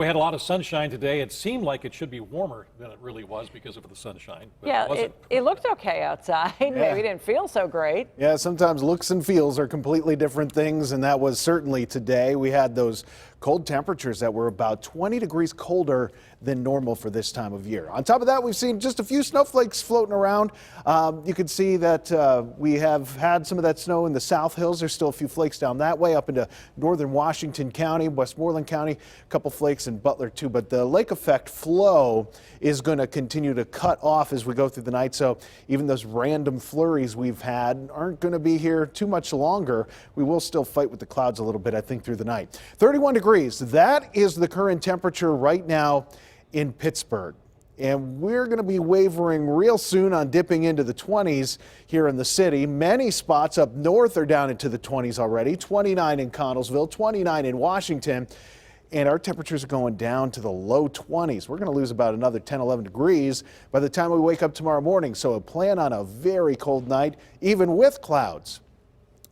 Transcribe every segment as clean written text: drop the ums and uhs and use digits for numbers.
We had a lot of sunshine today. It seemed like it should be warmer than it really was because of the sunshine. But Yeah, it looked okay outside. Maybe it didn't feel so great. Yeah, sometimes looks and feels are completely different things, and that was certainly today. We had those cold temperatures that were about 20 degrees colder than normal for this time of year. On top of that, we've seen just a few snowflakes floating around. You can see that we have had some of that snow in the South Hills. There's still a few flakes down that way up into northern Washington County, Westmoreland County, a couple flakes in Butler too. But the lake effect flow is going to continue to cut off as we go through the night. So even those random flurries we've had aren't going to be here too much longer. We will still fight with the clouds a little bit, I think, through the night. 31 degrees. That is the current temperature right now in Pittsburgh. And we're going to be wavering real soon on dipping into the 20s here in the city. Many spots up north are down into the 20s already. 29 in Connellsville, 29 in Washington. And our temperatures are going down to the low 20s. We're going to lose about another 10, 11 degrees by the time we wake up tomorrow morning. So plan on a very cold night, even with clouds.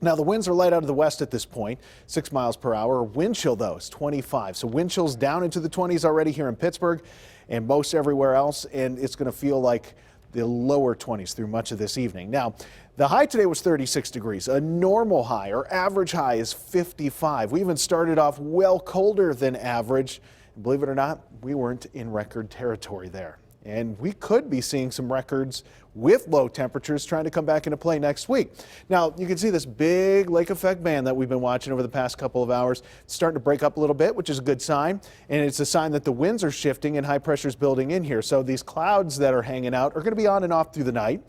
Now, the winds are light out of the west at this point, 6 miles per hour. Wind chill, though, is 25. So wind chill's down into the 20s already here in Pittsburgh and most everywhere else. And it's going to feel like the lower 20s through much of this evening. Now, the high today was 36 degrees. A normal high or average high is 55. We even started off well colder than average. And believe it or not, we weren't in record territory there. And we could be seeing some records with low temperatures trying to come back into play next week. Now, you can see this big lake effect band that we've been watching over the past couple of hours. It's starting to break up a little bit, which is a good sign. And it's a sign that the winds are shifting and high pressure is building in here. So these clouds that are hanging out are going to be on and off through the night.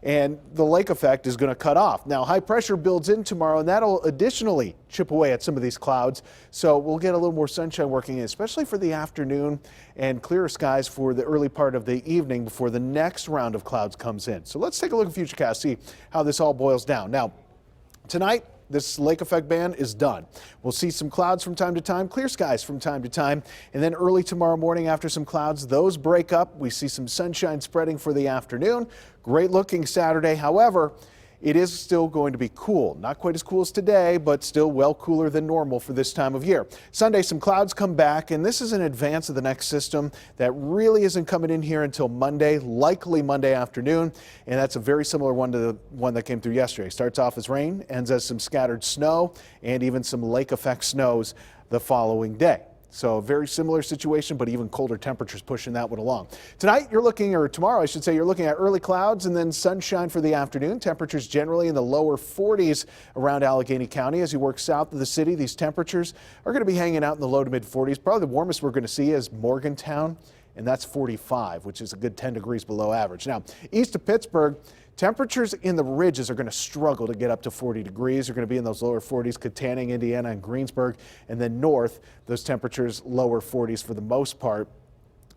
And the lake effect is going to cut off. Now, high pressure builds in tomorrow, and that'll additionally chip away at some of these clouds. So we'll get a little more sunshine working in, especially for the afternoon, and clearer skies for the early part of the evening before the next round of clouds comes in. So let's take a look at Futurecast, see how this all boils down. Now, tonight, this lake effect band is done. We'll see some clouds from time to time, clear skies from time to time, and then early tomorrow morning after some clouds, those break up. We see some sunshine spreading for the afternoon. Great looking Saturday. However, it is still going to be cool. Not quite as cool as today, but still well cooler than normal for this time of year. Sunday, some clouds come back, and this is in advance of the next system that really isn't coming in here until Monday, likely Monday afternoon. And that's a very similar one to the one that came through yesterday. Starts off as rain, ends as some scattered snow, and even some lake effect snows the following day. So a very similar situation, but even colder temperatures pushing that one along. Tonight you're looking, or tomorrow I should say, you're looking at early clouds and then sunshine for the afternoon. Temperatures generally in the lower 40s around Allegheny County. As you work south of the city, these temperatures are going to be hanging out in the low to mid 40s. Probably the warmest we're going to see is Morgantown, and that's 45, which is a good 10 degrees below average. Now, east of Pittsburgh, temperatures in the ridges are going to struggle to get up to 40 degrees. They're going to be in those lower 40s, Katanning, Indiana, and Greensburg. And then north, those temperatures lower 40s for the most part.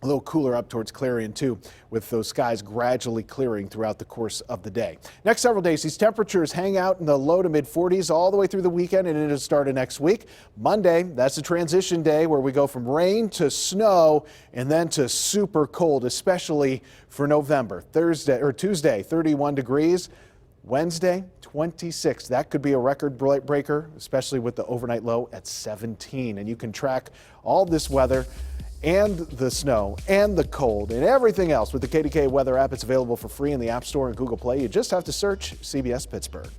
A little cooler up towards Clarion, too, with those skies gradually clearing throughout the course of the day. Next several days, these temperatures hang out in the low to mid 40s all the way through the weekend and into the start of next week. Monday, that's a transition day where we go from rain to snow and then to super cold, especially for November. Tuesday, 31 degrees. Wednesday, 26. That could be a record breaker, especially with the overnight low at 17. And you can track all this weather and the snow and the cold and everything else with the KDKA weather app. It's available for free in the App Store and Google Play. You just have to search CBS Pittsburgh.